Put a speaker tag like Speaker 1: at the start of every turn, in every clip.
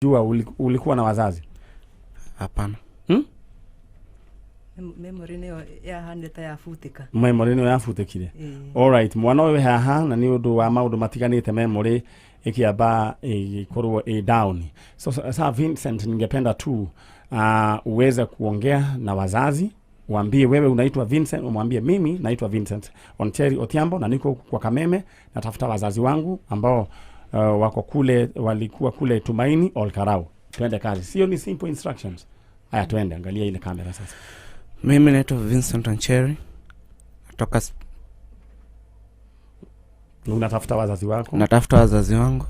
Speaker 1: Jua ulikuwa na wazazi?
Speaker 2: Hapana.
Speaker 3: Memory niyo yahanĩte yafutika.
Speaker 1: Memory niyo yafutikire. All right, mwana we haha na ni undu wa maundu matiganite memory ikiamba ikorwo down. So sasa Vincent, ningependa tu uweze kuongea na wazazi, waambie wewe unaitwa Vincent, umwambie mimi naitwa Vincent Oncheri Odhiambo na niko kwa Kameme, natafuta wazazi wangu ambao wako kule, walikuwa kule Tumaini Olkarau. Twende kazi. Sio ni simple instructions. Haya, twende, angalia ile kamera sasa.
Speaker 2: Mimi naitwa Vincent Oncheri. Natoka
Speaker 1: unatafuta wazazi wako?
Speaker 2: Natafuta wazazi wangu.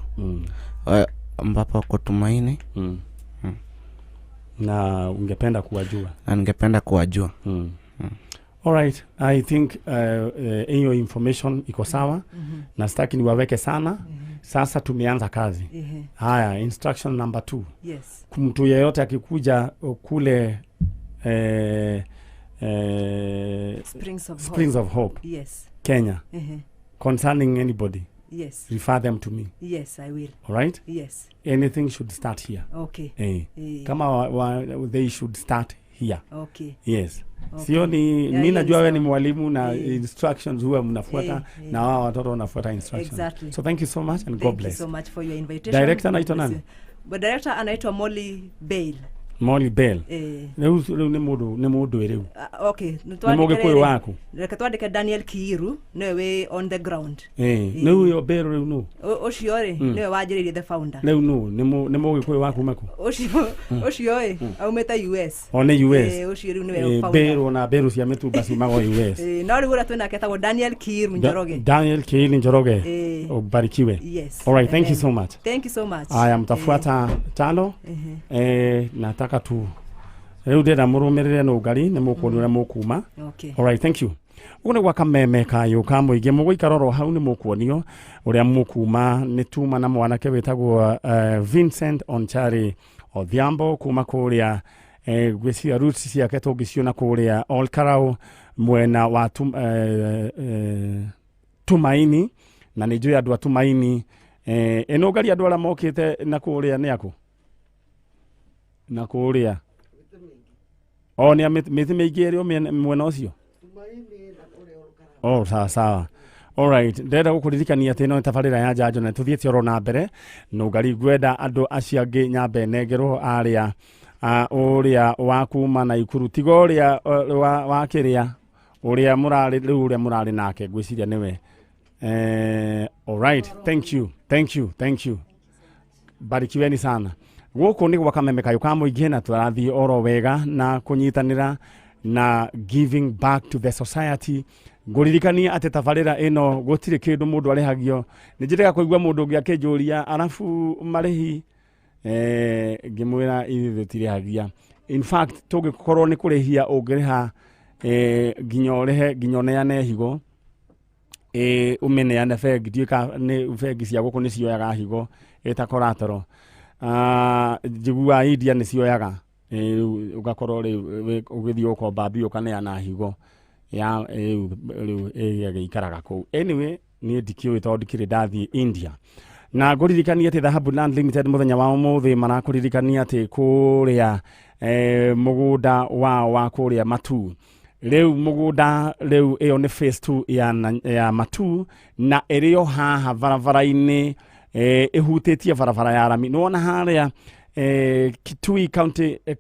Speaker 2: Ambapo wako Tumaini.
Speaker 1: Na ungependa kuwajua?
Speaker 2: Na ningependa kuwajua.
Speaker 1: All right, I think hiyo information iko sawa. Na sitaki niwaweke sana. Sasa tumeanza kazi. Haya, instruction number 2.
Speaker 3: Yes.
Speaker 1: Mtu yeyote akikuja kule Springs of Hope.
Speaker 3: Yes.
Speaker 1: Kenya. Concerning anybody.
Speaker 3: Yes.
Speaker 1: Refer them to me.
Speaker 3: Yes, I will.
Speaker 1: All right?
Speaker 3: Yes.
Speaker 1: Anything should start here.
Speaker 3: Okay.
Speaker 1: Kama they should start here.
Speaker 3: Okay.
Speaker 1: Yes.
Speaker 3: Okay.
Speaker 1: Sio ni mimi najua wewe ni mwalimu na instructions huwa mnafuata na wao watoto wanafuata instructions.
Speaker 3: Exactly.
Speaker 1: So thank you so much and God bless.
Speaker 3: Thank you so much for your invitation.
Speaker 1: Director anaitwa nani?
Speaker 3: But director anaitwa Molly Bale.
Speaker 1: Molly Bale. Leo ni mudu ereu.
Speaker 3: Okay.
Speaker 1: Ni mugikuyu waku.
Speaker 3: Reka twandike Daniel Kiiru newe on the ground.
Speaker 1: Leo yo Bale reu no.
Speaker 3: Ocio ri newe wajiririe the founder.
Speaker 1: Leo no ni mugikuyu waku mako.
Speaker 3: Ocio ri aumeta US.
Speaker 1: One US.
Speaker 3: Ocio ri newe founder.
Speaker 1: Bale na Bale cia metumba cimago US.
Speaker 3: No ri gura twena ketagwo Daniel Kiiru Njoroge.
Speaker 1: Daniel Kiiru Njoroge. Ubarikiwe.
Speaker 3: Yes.
Speaker 1: All right, thank you so much.
Speaker 3: Thank you so much.
Speaker 1: Aya, mtafuata tano. Nataka tu leo ndenda murumirire no ngari ni mukuonera mukuma.
Speaker 3: Okay.
Speaker 1: All right, thank you. Une gwa Kameme kayo kamuige muguikaroro hau ni mukuonio uria mukuma ni tuma na mwanake wetagwo Vincent Oncheri Odhiambo kuma kuria gwisia roots ciake tungiciona kuria Olkarau mwena wa Tumaini na ni njui andu a Tumaini eno ngari andu ara mokite na kuria ni aku na kuria ni miti mingi eri mwena ucio sawa. All right, ndenda gukuririkania ati no tabarira ya njanjo na tuthiete oro na mbere no ngari gwenda andu aciangi nyambe nengerwo aria uria wa kuma na ikuru tigo uria wa kiria uria murari nake gwiciria niwe. All right, thank you barikiweni sana. Guku ni gwa Kameme kayo kamuige na turathi oro wega na kunyitanira na giving back to the society. Nguririkania ati tabarira ino gutire kindu mundu arehagio. Nijirega kuigwa mundu ungi akinjuria arafu marihi ngimwira ithi tirihagia. In fact tugikorwo ni kurehia ungireha ginyoneane higo umeneane fegi dika ni fegi cia guku ni cioyaga higo etakoratoro jigua idia ni cioyaga ugakorwo ugithio ukomba bio kana na higo ya ikaraga ku. Anyway ni dikio itodikire ndathi India na nguririkania ati Dhahabu Land Limited muthenya wa umuthi marakuririkania ati kuria mugunda wa kuria Matu. Leu mugunda leu iyo ni phase 2 ya Matu na erio haha barabara-ini ihutitie barabara ya rami. Nuona haria Kitui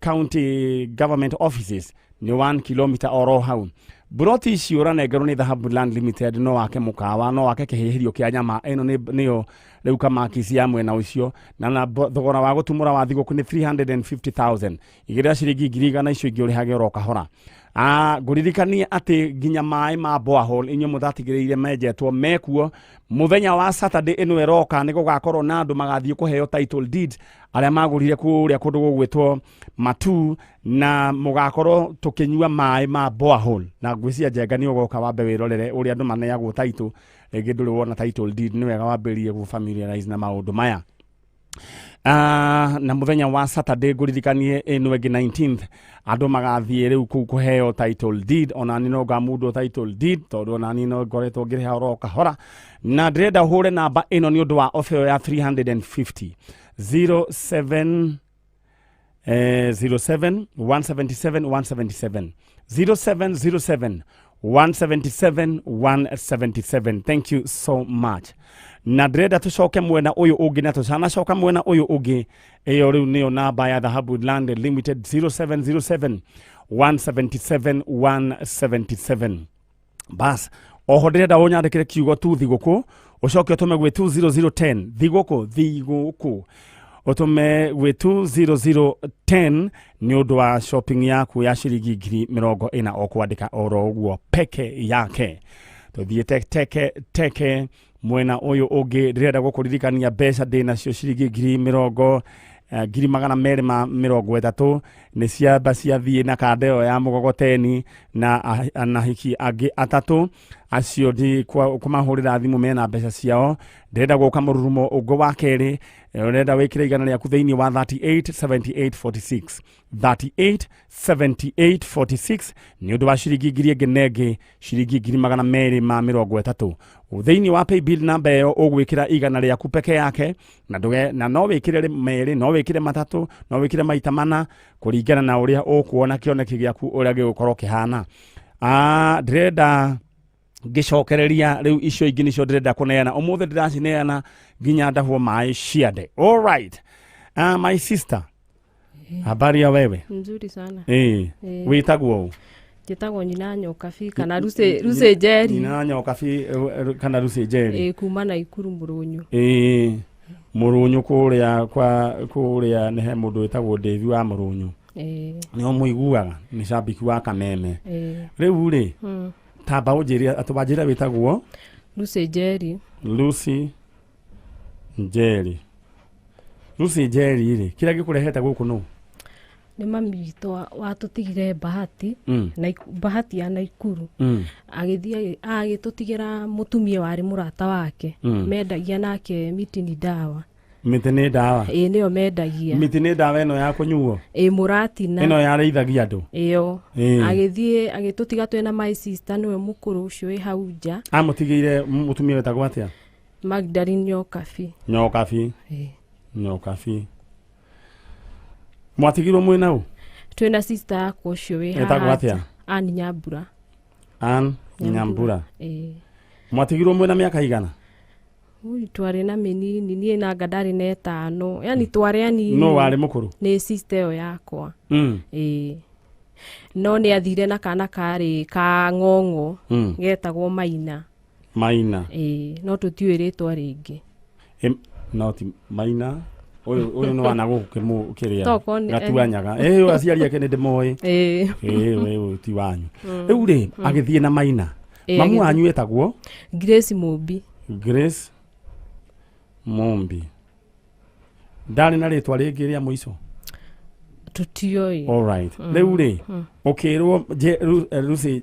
Speaker 1: County Government Offices ni 1 kilometer oro hau. Broti ciura negero ni Dhahabu Land Limited no wake mukawa no wake kihihirio kia nyama eno niyo reu kama kisia mwena ucio na thogora wa gutumura wa thigo ni 350,000 igira ciringi 200 icio ingi uri hage ro kahora. Nguririkania ati ginya mai ma borehole inyo muthatigiriire mejetwo mekuo muthenya wa Saturday eno eroka ni gugakorwo na andu magathie kuheo title deed aria magurire kuria kundu gugwitwo Matu na mugakorwo tukinyua mai ma borehole na ngwisia jenga ni ugoka wambe wirorere uria andu maneagwo title rigi nduri wona title deed ni wega wambirie ku familiarize na maundu maya. Na muthenya wa Saturday nguririkanie eno egi 19th andu magathie riu kuheo title deed ona ni no gamudo title deed tondu na ni no ngoretwo ngiriha oro kahora na ndrenda hure namba eno ni undu wa offer ya 350 07 177 177 0707 177 177. Thank you so much. Na ndĩrenda tũcoke mwena ũyũ ũngĩ na tũcanacoka mwena ũyũ ũngĩ ĩyo rĩu nĩyo namba ya Dhahabu Land Limited 0707 177 177. Bas oho ndĩrenda ũnyandĩkĩre kiugo tu thigũkũ ũcoke ũtũme gwĩ 20010 thigũkũ ũtũme gwĩ 20010 nĩ ũndũ wa shopping yaku ya ciringi 40,000 ũkwandĩka oro ũguo peke yake. Tũthiĩ teke mwena ũyũ ũngĩ ndĩrenda gũkũririkania mbeca ndĩnacio ciringi 230,000 nĩ ciamba ciathiĩ na kanda ĩyo ya mũgogoteni na anahiki angĩ atatũ acio ndi kũmahũrĩra thimũ mena mbeca ciao. Ndĩrenda gũka mũrurumo ũngĩ wa kerĩ ũrenda wĩkĩre igana rĩaku thĩinĩ wa 387846 387846 nĩ ũndũ wa ciringi 1,000 ciringi 230 thĩinĩ wa paybill number ĩyo ũgwĩkĩra igana rĩaku peke yake na no wĩkĩre merĩ no wĩkĩre matatũ no wĩkĩre maita mana kũringana na ũrĩa ũkuona kĩoneki gĩaku ũrĩa gĩgũkorwo kĩhana. Ndĩrenda ngĩcokereria rĩu icio ingĩ nĩcio ndĩrenda kũneana ũmũthĩ ndĩracineana nginya ndahwo maĩ ciande. All right. My sister, habari ya wewe?
Speaker 4: Nzuri sana.
Speaker 1: Wĩtagwo?
Speaker 4: Njĩtagwo Nyina Nyokabi kana Lucy Njeri.
Speaker 1: Nyina Nyokabi kana Lucy Njeri.
Speaker 4: Kuma Naikuru Mũrũnyũ.
Speaker 1: Mũrũnyũ kũrĩa nĩ he mũndũ wĩtagwo Devi wa Mũrũnyũ. Nĩo mũiguaga nĩ cambiki wa Kameme. Rĩu rĩ tamba ũnjĩria atũbanjĩra wĩtagwo
Speaker 4: Lucy Njeri.
Speaker 1: Lucy Njeri. Lucy Njeri rĩ kĩrĩa gĩkũrehete gũkũ nũ?
Speaker 4: Nĩ mami witũ watũtigire Bahati na Bahati ya Naikuru. Agĩthiĩ agĩtũtigĩra mũtumia warĩ mũrata wake mendagia nake miti ni dawa.
Speaker 1: Miti nĩ ndawa?
Speaker 4: Nĩyo mendagia.
Speaker 1: Miti nĩ ndawa ĩno ya kũnyuo?
Speaker 4: Mũratina.
Speaker 1: Ĩno yarĩithagia andũ?
Speaker 4: Ĩyo. Agĩthiĩ agĩtũtiga twĩna my sister nĩwe mũkũrũ ũcio wĩ hau nja.
Speaker 1: Amũtigĩire mũtumia wetagwo atĩa?
Speaker 4: Magdalene Nyokabi.
Speaker 1: Nyokabi. Mwatigirwo mwĩna ũ?
Speaker 4: Twĩna sister yakwa ũcio wĩ haha.
Speaker 1: Etagwo atĩa?
Speaker 4: Ann Nyambura.
Speaker 1: Ann Nyambura. Mwatigirwo mwĩna mĩaka igana?
Speaker 4: Twarĩ na mĩnini niĩ na ndarĩ na 5 yani twarĩ anini.
Speaker 1: No warĩ mũkũrũ? Nĩ
Speaker 4: sister ĩyo yakwa. No nĩ athire na kana karĩ ka ng'ong'o getagwo Maina. No tũtiũĩ rĩtwa rĩngĩ.
Speaker 1: No ti Maina ũyũ no wana gũkĩrĩa Gatuanyaga. Aciari ake nĩ ndĩmoĩ. Ũyũ ti wanyu. Rĩu rĩ agĩthiĩ na Maina. Mamu wanyu etagwo?
Speaker 4: Grace Mũmbi.
Speaker 1: Grace Mũmbi. Ndarĩ na rĩtwa rĩngĩ rĩa mũico?
Speaker 4: Tũtiũĩ.
Speaker 1: All right. Rĩu rĩ ũkĩrwo Lucy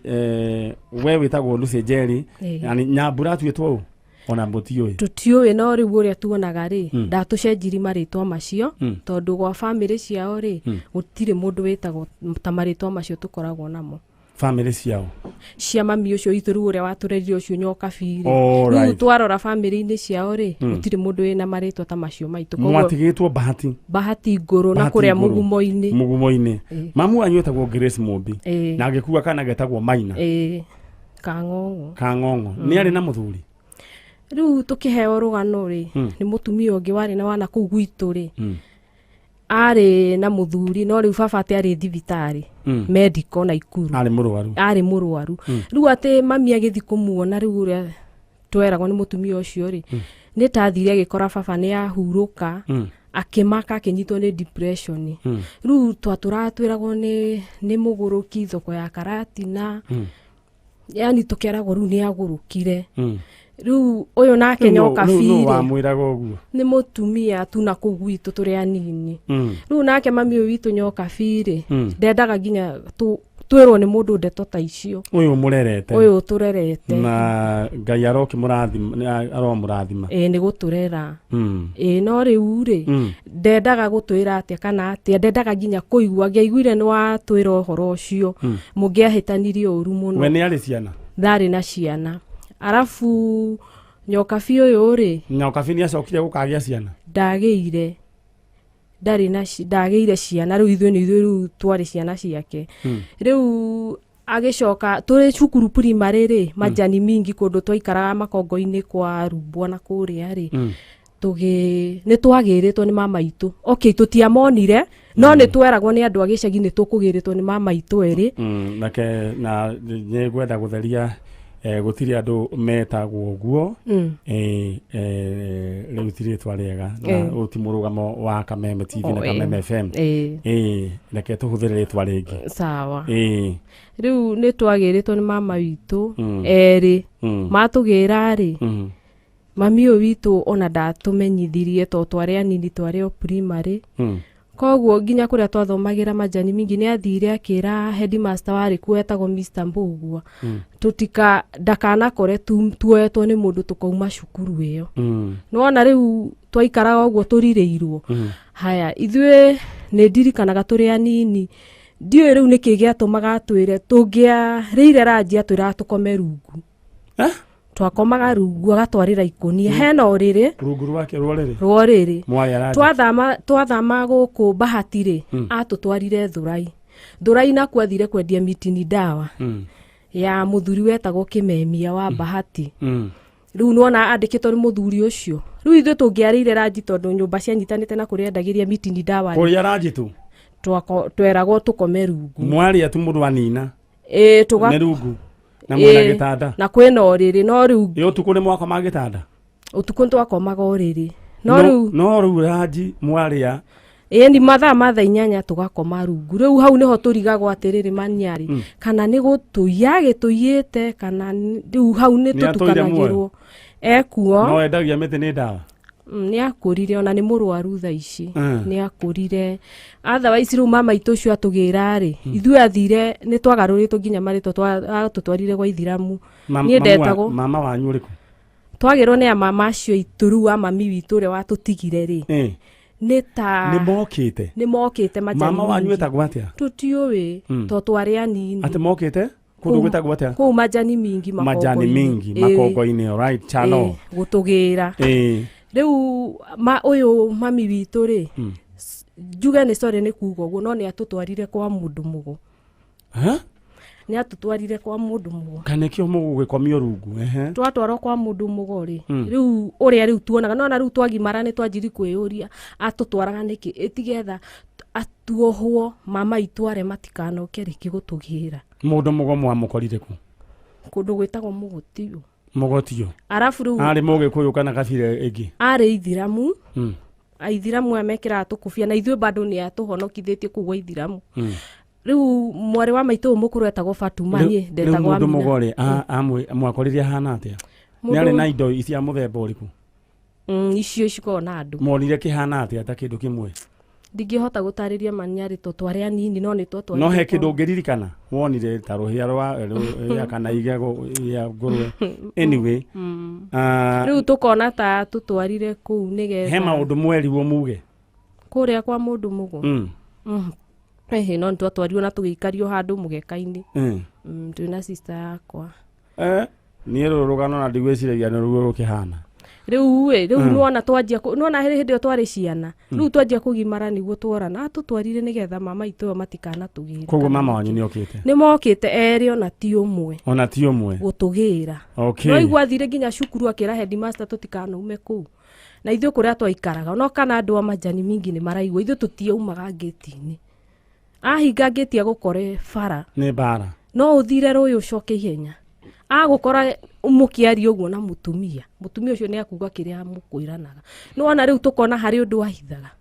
Speaker 1: we wĩtagwo Lucy Njeri yani Nyambura tuĩtwo ũ? Ona mũtiũĩ? Tũtiũĩ
Speaker 4: no rĩu ũrĩa tuonaga rĩ ndatũcenjiri marĩtwa macio tondũ gwa family ciao rĩ gũtirĩ mũndũ wĩtagwo ta marĩtwa macio tũkoragwo namo.
Speaker 1: Family ciao?
Speaker 4: Cia mami ũcio witũ rĩu ũrĩa watũrerire ũcio Nyokabi rĩ. Rĩu twarora family-inĩ ciao rĩ gũtirĩ mũndũ wĩna marĩtwa ta macio maitũ.
Speaker 1: Mwatigĩtwo Bahati? Bahati
Speaker 4: Ngũrũ na kũrĩa Mũgumo-inĩ.
Speaker 1: Mũgumo-inĩ. Mamu wanyu etagwo Grace Mũmbi na agĩkua kana getagwo Maina? Kang'ong'o. Nĩ arĩ na mũthuri?
Speaker 4: Rĩu tũkĩheo rũgano rĩ nĩ mũtumia ũngĩ warĩ na wana kũu gwitũ rĩ arĩ na mũthuri no rĩu baba arĩ thibitarĩ medical Naikuru. Arĩ mũrwaru. Rĩu atĩ mami agĩthi kũmuona rĩu ũrĩa tweragwo nĩ mũtumia ũcio rĩ nĩ tathire agĩkora baba nĩ ahurũka akĩmaka akĩnyitwo nĩ depression. Rĩu twatũratwĩragwo nĩ mũgũrũki thoko ya Karatina yani tũkeragwo rĩu nĩ agũrũkire. Rĩu ũyũ nake Nyokabi
Speaker 1: nĩ wamwĩraga ũguo?
Speaker 4: Nĩ mũtumia tu na kũu gwitũ tũrĩ anini. Rĩu nake mami ũyũ witũ Nyokabi rĩ ndendaga nginya twĩrwo nĩ mũndũ ndeto ta icio.
Speaker 1: Ũyũ mũrerete?
Speaker 4: Ũyũ tũrerete.
Speaker 1: Na Ngai aromũrathima?
Speaker 4: Nĩ gũtũrera. No rĩu rĩ ndendaga gũtwĩra atĩa kana atĩa ndendaga nginya kũigua ngĩaiguire nĩ watwĩra ũhoro ũcio mũngĩahĩtanirie ũru mũno.
Speaker 1: We nĩ arĩ ciana?
Speaker 4: Ndarĩ na ciana. Arafu Nyokabi ũyũ rĩ
Speaker 1: Nyokabi nĩ acokire gũkagĩa ciana?
Speaker 4: Ndagĩire. ndari na ndageire ciana riu ithuĩ nĩ ithuĩ twari ciana ciake riu agicoka turi cukuru primary ri majani mingi kundu twaikaraga makongo-inĩ kwa rumbwa na kuria ri nĩ twagiritwo nĩ mama itu tutiamonire no nĩ tweragwo nĩ andũ a gĩcagi nĩ tũkũgĩrĩtwo nĩ mama itu eri
Speaker 1: nake na nĩ gwenda gũtheria gutiri andu metagwo guo riu tirĩtwa rĩega na utimurugamo wa Kameme TV na Kameme FM reke tuhũthĩre rĩtwa rĩngĩ
Speaker 4: sawa riu nĩ twagĩrĩtwo nĩ mama witũ eri matũgĩra ri mami ũyũ witũ ona ndatũmenyithirie to twarĩ anini twarĩ o primary koguo nginya kuria twathomagĩra majani mingi nĩ athire akĩra headmaster warĩ kuo etagwo Mr. Mbugua ndakanakore tuoetwo nĩ mũndũ tukauma cukuru ĩyo nĩwona rĩu twaikaraga ũguo tũrirĩirwo haya ithuĩ nĩ ndirikanaga tũrĩ anini ndiũĩ rĩu nĩkĩ gĩatũmaga atwĩre tũngĩarĩire ranji atwĩraga tũkome rungu twakomaga rungu agatwarĩra ikũnia hena ũrĩrĩ
Speaker 1: rungu rwake rũrĩrĩ
Speaker 4: twathama gũkũ Bahati-rĩ atũtwarire Thũrai na kwathire kwendia mitini dawa ya mũthuri wetagwo Kĩmemia wa Bahati rĩu nona andĩkĩtwo nĩ mũthuri ũcio rĩu ithuĩ tũngĩarĩire ranji tondũ nyũmba cianyitanĩte na kũrĩa endagĩria mitini dawa
Speaker 1: kũrĩa ranji tu
Speaker 4: tweragwo tũkome rungu
Speaker 1: mwarĩa tu mũndũ anina nĩ rungu na mwena gĩtanda na
Speaker 4: kwĩna ũrĩrĩ no rĩu
Speaker 1: ũtukũ nĩ mwakoma gĩtanda
Speaker 4: ũtukũ twakomaga ũrĩrĩ
Speaker 1: no rĩu ranji mwarĩa
Speaker 4: ni mathaa 8 tũgakoma rungu rĩu hau nĩho tũrigagwo atĩrĩrĩ maniarĩ kana nĩ gũtũiya gĩtũiyĩte kana rĩu hau nĩ tũtukanagĩrwo ekuo
Speaker 1: no endagia mĩtĩ nĩ ndawa
Speaker 4: nĩ akũrire ona nĩ mũrwaru tha ici nĩ akũrire otherwise rĩu mama itũ ũcio atũgĩra rĩ ithuĩ athire nĩ twagarũrĩtwo nginya marĩtwa tũtwarire gwa Ithiramu niĩ ndetagwo
Speaker 1: mama wanyu ũrĩkũ
Speaker 4: twagĩrwo nĩ mama acio itũ rĩu wa mami witũ ũrĩa watũtigire rĩ nĩ mokĩte
Speaker 1: mama wanyu etagwo atĩa
Speaker 4: tũtiũĩ to twarĩ anini
Speaker 1: atĩ mokĩte kũndũ gwĩtagwo atĩa
Speaker 4: kũu majani mingi
Speaker 1: makongo-inĩ alright chano
Speaker 4: gũtũgĩra rĩu ũyũ mami witũ rĩ njuge nĩ sorry nĩ kuga ũguo no nĩ atũtwarire kwa mũndũ mũgo nĩ atũtwarire kwa mũndũ mũgo
Speaker 1: kana kĩo mũgo gĩkomio rungu
Speaker 4: twatwarwo kwa mũndũ mũgo rĩ rĩu ũrĩa rĩu tuonaga no na rĩu twagimara nĩ twanjiri kwĩyũria atũtwaraga nĩkĩ ĩtigetha atuohwo mama itware matikanoke rĩngĩ gũtũgĩra
Speaker 1: mũndũ mũgo mwamũkorire ku
Speaker 4: kũndũ gwĩtagwo
Speaker 1: Mũgotio
Speaker 4: arafu rĩu
Speaker 1: arĩ Mũgĩkũyũ kana kabira ĩngĩ
Speaker 4: arĩ Ithiramu Aithiramu amekĩra tũkũbia na ithuĩ bado nĩ atũhonokithĩtie kũgwa Ithiramu rĩu mwarĩ wa maitũ mũkũrũ etagwo Fatuma niĩ ndetagwo
Speaker 1: Amina mũndũ mũgore mwakorire hana atĩa nĩ arĩ na indo cia mũthemba ũrĩkũ
Speaker 4: icio cikoragwo na andũ
Speaker 1: monire kĩhana atĩa ta kĩndũ kĩmwe
Speaker 4: ndingĩhota gũtarĩria maniarĩ to twarĩ anini no nĩ twatwarire
Speaker 1: no he kĩndũ ũngĩririkana wonire ta rũhĩa rwa kana igĩa ngũrwe anyway
Speaker 4: rĩu tũkona ta tũtwarire kũu nĩgetha
Speaker 1: he maũndũ mwerirwo muge
Speaker 4: kũrĩa kwa mũndũ mũgo no nĩ twatwarirwo na tũgĩikario handũ mũgeka-inĩ twĩna sister yakwa
Speaker 1: niĩ rũrũ rũgano na ndigwĩciragia nĩ ruo rũkĩhana
Speaker 4: rĩu nona twanjia nona hĩndĩ ĩyo twarĩ ciana rĩu twanjia kũgimara nĩguo tworana atũtwarire nĩgetha mama itũ matikanatũgĩre
Speaker 1: koguo mama wanyu nĩ okĩte
Speaker 4: nĩ mokĩte erĩ ona ti ũmwe gũtũgĩra no igwathire nginya cukuru akĩra headmaster tũtikanaume kũu na ithuĩ kũrĩa twaikaraga no kana andũ a majani mingi nĩ maraigua ithuĩ tũtiaumaga ngĩti-inĩ ahinga ngĩti agũkore bara
Speaker 1: nĩ bara
Speaker 4: no ũthire rũĩ ũcoke ihenya agũkora mũkiari ũguo na mũtumia ũcio nĩ akuga kĩrĩa mũkwĩranaga no ona rĩu tũkona harĩ ũndũ wahithaga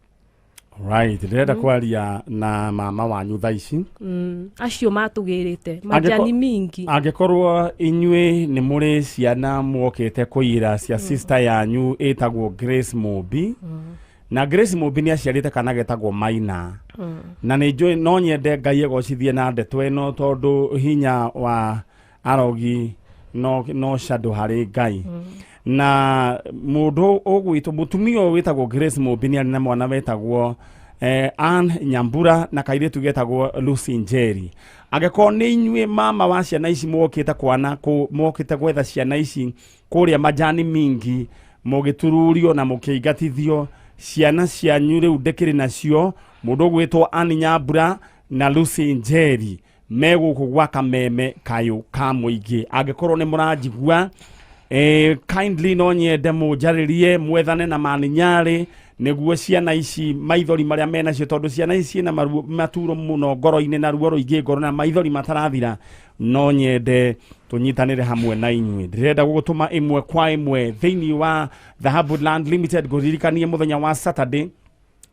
Speaker 1: right ndĩrenda kwaria na mama wanyu thaa ici
Speaker 4: acio matũgĩrĩte majani mingi
Speaker 1: angĩkorwo inyuĩ nĩ mũrĩ ciana mwokĩte kũira cia sister yanyu ĩtagwo Grace Mũmbi na Grace Mũmbi nĩ aciarĩte kana getagwo Maina na nĩ njũĩ no nyende Ngai egocithie na ndeto ĩno tondũ hinya wa arogi no shadow harĩ Ngai na mũndũ ũgwĩtwo mũtumia wĩtagwo Grace Mũmbi nĩ arĩ na mwana wetagwo Ann Nyambura na kairĩtu getagwo Lucy Njeri angĩkorwo nĩ inyuĩ mama wa ciana ici mokĩte gwetha ciana ici kũrĩa majani mingi mũgĩtururio na mũkĩingatithio ciana cianyu riu ndekiri nacio mundu gwitwo Ann Nyambura na Lucy Njeri meguku gwa Kameme kayo ka muingi angikorwo ni muranjigua kindly no nyende mujaririe mwethane na maninyari niguo ciana ici maithori maria mena cio tondu ciana ici na maturo muno ngoro-ini na ruo ruingi ngoro na maithori matarathira no nyende tunyitanire hamwe na inyui ndirenda gugutuma imwe kwa imwe thiini wa Dhahabu Land Limited guririkanie muthenya wa Saturday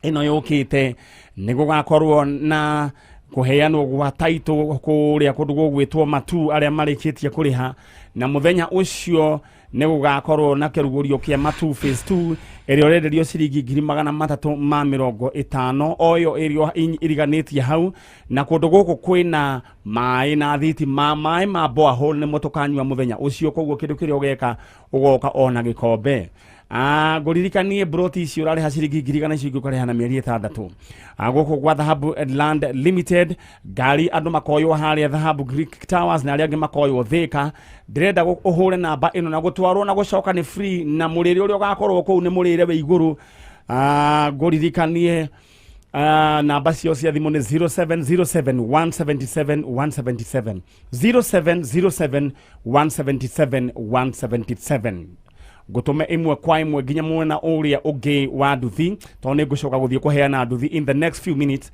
Speaker 1: ino yukite nigugakorwo na kuheanwo gwa title kuria kundu gugwitwo matu aria marikitie kuriha na muthenya ucio nigugakorwo na kirugurio kia matu phase 2 eri orenderio ciringi 350 oyo erio iriganitie hau na kundu guku kwina mai na thiti mai ma borehole ni mutukanywa muthenya ucio koguo kindu kiria ugeka ugoka ona gikombe nguririkanie broti icio urareha ciringi 100 icio igukareha na mieri 6 guku gwa Dhahabu Land Limited gari andu makoywo haria Dhahabu Greek Towers na aria angi makoywo Thika ndirenda uhure namba ino na gutwarwo na gucoka ni free na murire uria ugakorwo kuu ni murire we iguru nguririkanie namba cio cia thimu ni 0707 177 177 0707 177 177 gutume imwe kwa imwe ginya mwena uria ugi wa nduthi to ni gucoka guthie kuheana nduthi in the next few minutes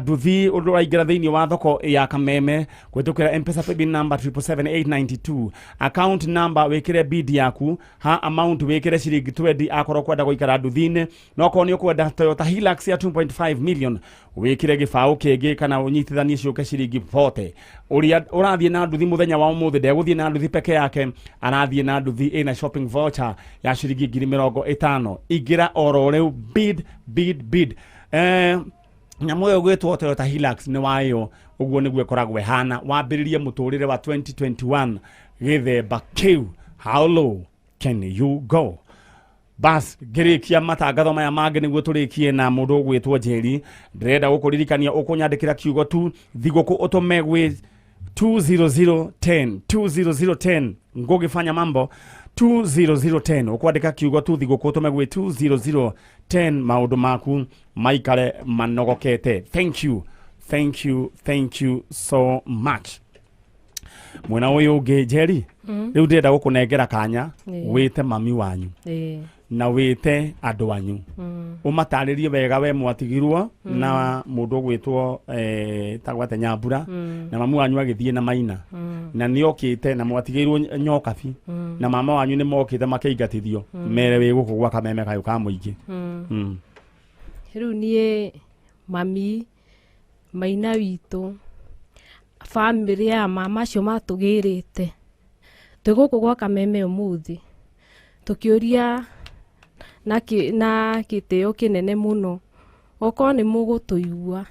Speaker 1: nduthi uraingira thiini wa thoko ya Kameme kwetukira M-Pesa paybill number 77892 account number wekire bid yaku ha amount wekire ciringi 20 akorwo kwenda guikara nduthi-ini no ko ni ukwenda Toyota Hilux ya 2.5 million wekire gibao kingi kana unyitithanie ciuke ciringi 40 uria urathie na nduthi muthenya wa umuthi ndeguthie na nduthi peke yake arathie na nduthi ina shopping voucher ya ciringi 50 igira oro riu bid nyamu yo gwetwo Toyota Hilux ni wayo uguo niguo koragwe hana wambiririe muturire wa 2021 githemba kiu how low can you go bas girikia matangatho maya mangi niguo turikie na mundu gwetwo Njeri ndirenda gukuririkania ukunyandikira kiugo tu thiguku utume gwi 20010 ngogifanya mambo 20010 ukwandika kiugo tu thiguku utume gwi 20010 maundu maku maikare manogokete. Thank you so much. Mwena uyu ungi Njeri riu ndirenda gukunengera kanya wite mami wanyu na wite andu anyu umataririe wega we mwatigirwo na mundu gwitwo tagwate Nyambura na mamu wanyu agithie na Maina na niokite na mwatigirwo Nyokabi na mama wanyu ni mokite makeingatithio mere we guku gwa Kameme kayo ka muingi
Speaker 4: riu nie mami Maina witu family ya mama cio matugirite tuguku gwa Kameme umuthi tukiuria na kiteo kinene muno oko ni mugutuigua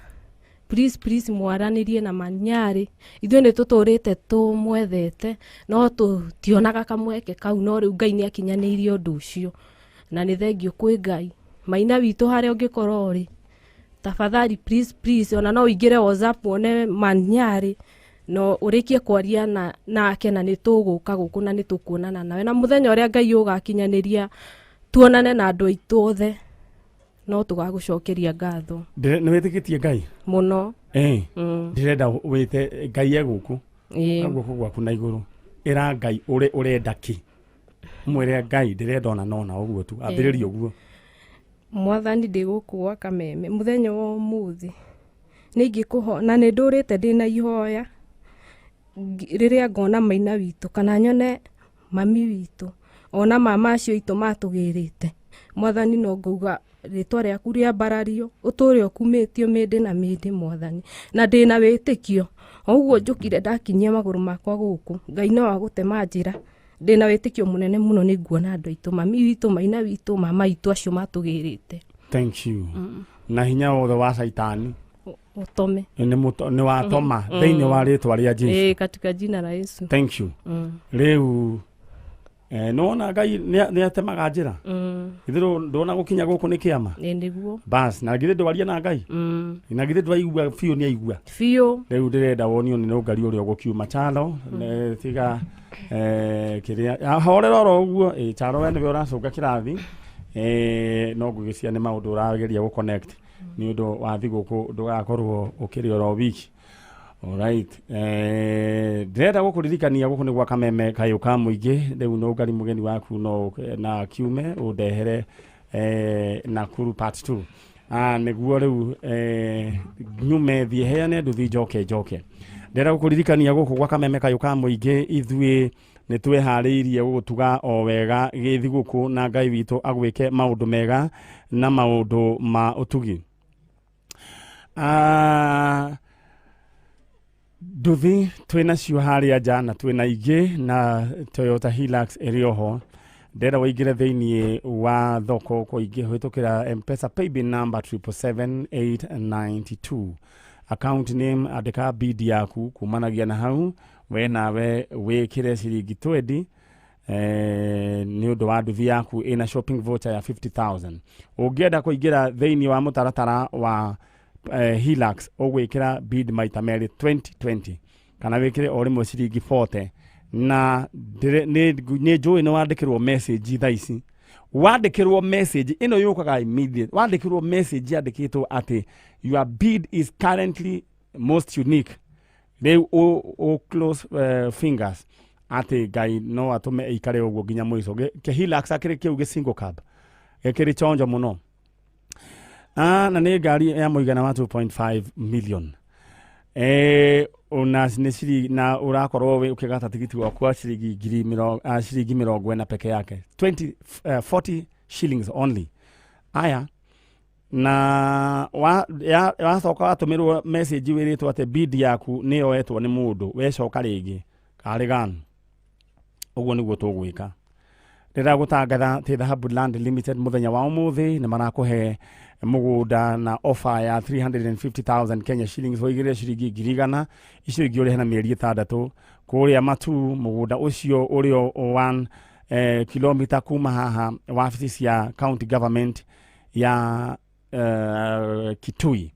Speaker 4: please mwaranirie na Manyari ithuĩ nĩ tũtũrĩte tũmwethete no tũtionaga kamweke kau no rĩu Ngai nĩ akinyanĩirie ũndũ ũcio na nĩ thengio kwĩ Ngai. Maina witũ harĩa ũngĩkorwo ũrĩ tafadhali please ona no ũingĩre WhatsApp one Manyari no ũrĩkie kwaria nake na nĩ tũgũka gũkũ na nĩ tũkuonana nawe na mũthenya ũrĩa Ngai ũgakinyanĩria tuonane na andũ aitũ othe no tugagucokeria ngatho.
Speaker 1: Nĩ wĩtĩkĩtie Ngai
Speaker 4: muno
Speaker 1: ndirenda wĩte Ngai eguku guku gwaku na igũrũ ĩra Ngai ũrenda ki mwĩre Ngai ndirenda ona nona ũguo tu ambĩrĩria ũguo.
Speaker 4: Mwathani ndĩ gũkũ gwa Kameme mũthenya wa ũmũthĩ nĩingĩkũho na nĩ ndũrĩte ndĩna ihoya rĩrĩa ngona Maina witũ kana nyone mami witũ ona mama acio itũ matugĩrĩte Mwathani no ngauga rĩtwa rĩaku rĩambarario ũtũre ũkumĩtio mĩndĩ na mĩndĩ Mwathani na ndĩna wĩtĩkio ũguo njũkire ndakinyia magũrũ makwa gũkũ Ngai no agũtema njĩra ndĩna wĩtĩkio mũnene mũno nĩ nguona andũ aitũ mami witũ Maina witũ mama itũ acio matugĩrĩte.
Speaker 1: Thank you na hinya wothe wa Saitani
Speaker 4: utome
Speaker 1: ni watoma thĩinĩ wa rĩtwa rĩa Jesũ
Speaker 4: katika jina la Yesu.
Speaker 1: Thank you. Rĩu nona Ngai nĩ atemaga njĩra ithiro ndona gukinya guku nĩ kĩama
Speaker 4: nĩguo
Speaker 1: bas na githĩ ndwaria na Ngai na githĩ ndwaigua biũ nĩ aigua
Speaker 4: biũ
Speaker 1: rĩu ndĩrenda wonio nĩ Ngai ũrĩa ũgũkiuma chalo tiga kĩrĩa horera oro ũguo chalo we nĩwe ũracoka kĩrathi no ngũgĩcia nĩ maũndũ ũrageria gũ connect nĩ ũndũ wa thigũkũ ndũgakorwo ũkĩrĩ oro wiki. Alright, ndĩrenda gũkũririkania gũkũ nĩ gwa Kameme kayũ ka mũingĩ, rĩu no ngari mũgeni waku no na kiume ũndehere Nakuru part 2 nĩguo rĩu nyume thiĩ heane nduthi njoke. Ndĩrenda gũkũririkania gũkũ gwa Kameme kayũ ka mũingĩ ithuĩ nĩ twĩharĩirie gũgũtuga o wega gĩthigũkũ na Ngai witũ agwĩke maũndũ mega na maũndũ ma ũtugi. Nduthi twĩna cio harĩa nja na twĩna ingĩ na Toyota Hilux ĩrĩ oho. Ndĩrenda wĩingĩre thĩinĩ wa thoko kũhĩtũkĩra M-Pesa paybill number 77892. Account name andĩka bid yaku kumanagia na hau we nawe wĩkĩre ciringi 20 nĩ ũndũ wa nduthi yaku ĩna shopping voucher ya 50,000. Ũngĩenda kũingĩra thĩinĩ wa mũtaratara wa Hilux ũgwĩkĩra bid maita merĩ 2020 kana wĩkĩre o rĩmwe ciringi 40 na nĩ njũĩ nĩ wandĩkĩrwo message thaa ici. Wandĩkĩrwo message ĩno yũkaga immediate. Wandĩkĩrwo message yandĩkĩtwo atĩ your bid is currently most unique. Rĩu close fingers atĩ Ngai no atũme ĩikare ũguo nginya mũico. Hilux akĩrĩ kĩu gĩ single cab gĩkĩrĩ chonjo mũno. Na nĩ ngari ya mũigana wa 2.5 million. Ona na ũrakorwo ũkĩgata tigiti waku wa ciringi 40 peke yake. 40 shillings only. Aya na wacoka watũmĩrwo message wĩrĩtwo atĩ bid yaku nĩ yoetwo nĩ mũndũ wecoka rĩngĩ karĩ ganu. Ũguo nĩguo tũgwĩka. Rĩrĩa gũtangatha tĩ Dhahabu Land Limited mũthenya wa ũmũthĩ nĩ marakũhe mũgũnda na offer ya 350,000 Kenya shillings woigĩre ciringi 100,000 icio ingĩ ũrĩhe na mĩeri 6 kũrĩa Matu. Mũgũnda ũcio ũrĩ 1 kilomita kuma haha wabici cia county government ya Kitui.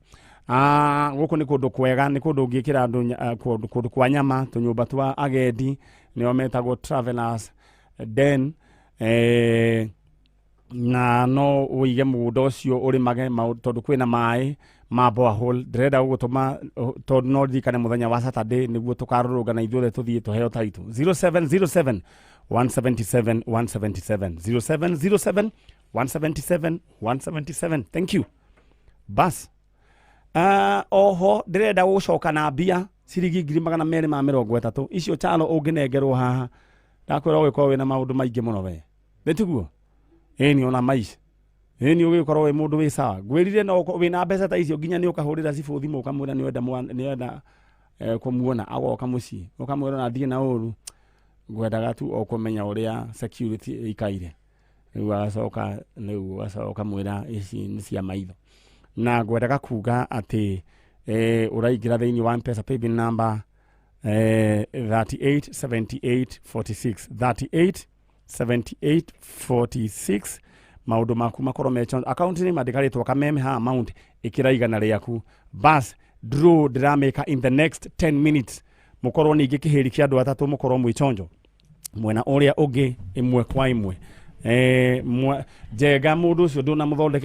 Speaker 1: Gũkũ nĩ kũndũ kwega, nĩ kũndũ ũngĩkĩra andũ kũndũ kwa nyama, tũnyũmba twa agendi nĩo metagwo travelers den, na no ũige mũgũnda ũcio ũrĩmage tondũ kwĩna maĩ ma borehole. Ndĩrenda gũgũtũma tondũ no ririkane mũthenya wa Saturday nĩguo tũkarũrũngana ithuothe tũthiĩ tũheo title. 0707 177 177 0707 177 177. Thank you. Bas oho ndĩrenda gũcoka na mbia ciringi 230 icio chalo ũngĩnengerwo haha. Ndakwĩra ũgĩkorwo wĩna maũndũ maingĩ mũno we nĩtiguo ĩni ona maica ĩni ũgĩkorwo wĩ mũndũ wĩ sawa. Ngwĩrire no wĩna mbeca ta icio nginya nĩ ũkahũrĩra cibũ thimũ ũkamwĩra nĩwenda kũmuona agoka mũciĩ ũkamwĩra na ndirĩ na ũru ngwendaga tu o kũmenya ũrĩa security ĩikaire. Rĩu agacoka mwĩra ici nĩ cia maitho na ngwendaga kuga atĩ ũraingĩra thĩinĩ wa M-Pesa paybill number 387846 387846. Maũndũ maku makorwo mechonjo. Account nĩ mandĩkarĩtwo Kameme ha amount ĩkĩraigana rĩaku. Bas draw ndĩramĩka in the next 10 minutes. Mũkorwo ningĩ kĩhĩri kĩa andũ atatũ mũkorwo mwĩchonjo mwena ũrĩa ũngĩ ĩmwe kwa ĩmwe. Njega mũndũ ũcio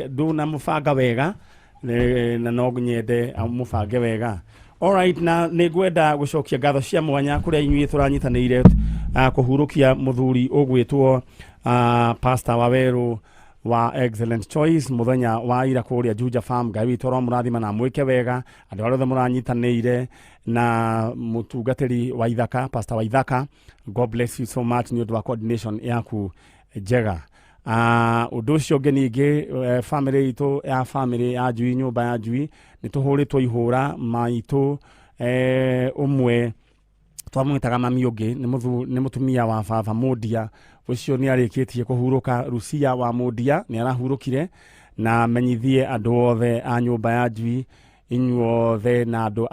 Speaker 1: ndũnamũbanga wega na no nyende mũbange wega. Alright, na nĩngwenda gũcokia ngatho cia mwanya kũrĩa inyuĩ tũranyitanĩire kũhurũkia mũthuri ũgwĩtwo Pastor Waweru wa Excellent Choice mũthenya wa ira kũrĩa Juja Farm. Ngai witũ mũrathima na mwĩke wega andũ arĩa othe mũranyitanĩire na mũtungatĩri wa Ithaka, Pastor wa Ithaka. God bless you so much nĩ ũndũ wa coordination yaku njega. Ũndũ ũcio ũngĩ ningĩ family itũ ya family ya Njui, nyũmba ya Njui nĩ tũhũrĩtwo ihũra maitũ ũmwe twamwĩtaga mami ũngĩ nĩ mũtumia wa baba Mũndia. Ũcio nĩ arĩkĩtie kũhurũka. Rucia wa Mũndia nĩ arahurũkire na menyithie andũ othe a nyũmba ya Njui inyuothe na andũ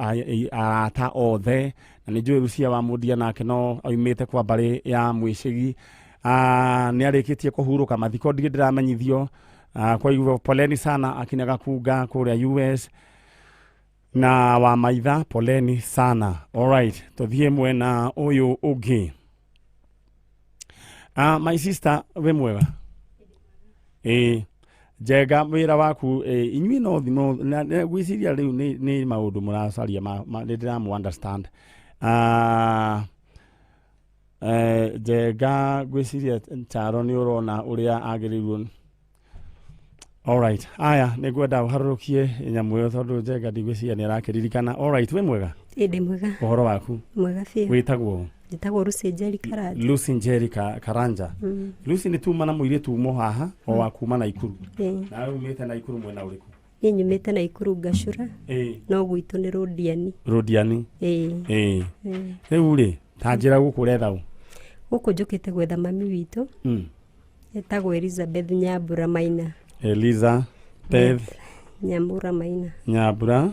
Speaker 1: arata othe na nĩ njũĩ Rucia wa Mũndia nake no oimĩte kwa mbarĩ ya Mwĩcĩgi. Nĩ arĩkĩtie kũhurũka mathiko ndigĩ ndĩramenyithio. Kwa hivyo poleni sana akina Gakunga kũrĩa US na wa maitha poleni sana. Alright, tũthiĩ mwena ũyũ ũngĩ. My sister we mwega Njenga wira waku inyui no thimo gwiciria riu ni maundu muracaria ndiramu understand. Njenga gwiciria Charo ni urona uria agirirwo. Alright, aya nigwenda uharurukie nyamu yo tondu Njenga ndigwiciria ni arakiririkana. Alright, we mwega?
Speaker 5: Ndi mwega.
Speaker 1: Uhoro waku?
Speaker 5: Mwega fia.
Speaker 1: Witagwo?
Speaker 5: Njitagwo Lucy Njeri Karanja.
Speaker 1: Lucy Njeri Karanja. Lucy ni tuma na muire tumo haha o wakuma na Ikuru. Na umite na Ikuru mwena uriku?
Speaker 5: Ni nyumite na Ikuru Gashura. No gwitu ni Rodiani.
Speaker 1: Rodiani? Riu ri tanjira guku retha u?
Speaker 5: Guku njukite gwetha mami witu. Etagwo Elizabeth Nyambura Maina.
Speaker 1: Elizabeth
Speaker 5: Nyambura Maina.
Speaker 1: Nyambura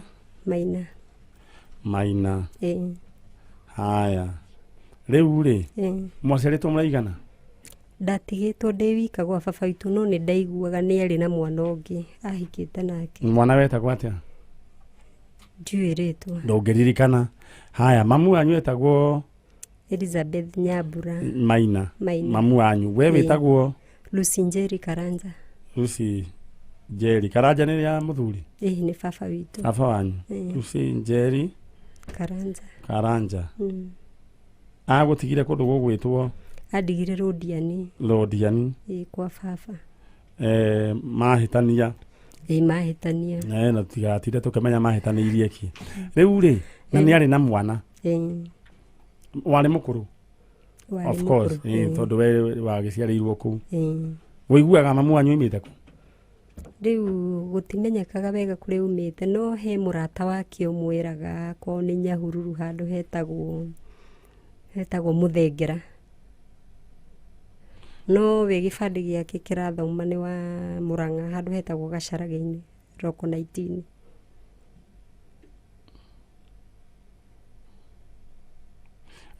Speaker 1: Maina. Haya. Riu ri mwaceretwo muraigana?
Speaker 5: Ndatigitwo ndi wika gwa baba witu no ni ndaiguaga ni ari na mwana ungi ahikite nake.
Speaker 1: Mwana wetagwo atia?
Speaker 5: Njuiritwo.
Speaker 1: Ndongeririkana. Haya, mamu wanyu etagwo
Speaker 5: Elizabeth Nyambura
Speaker 1: Maina. Mamu wanyu we wetagwo
Speaker 5: Lucy Njeri Karanja.
Speaker 1: Lucy Njeri Karanja ni ya muthuri?
Speaker 5: Ni baba witu.
Speaker 1: Baba wanyu. Lucy Njeri Karanja. Agutigire kundu gugwitwo? Adigire Rodiani. Kwa baba. Mahitania.
Speaker 5: Mahitania.
Speaker 1: Na tigatire tukimenya mahitaniirie ki. Riu ri na ni ari na mwana. Wari mukuru? Of course. Tondu we wagiciarirwo ku. Wiguaga mamu wanyu imite ku?
Speaker 5: Riu gutimenyekaga wega kuri umite no he murata wake umwiraga ko ni Nyahururu handu hetagwo Muthengera. No we gibandi giake kirathoma ni wa Murang'a handu hetagwo Gacarage-ini Roko 19.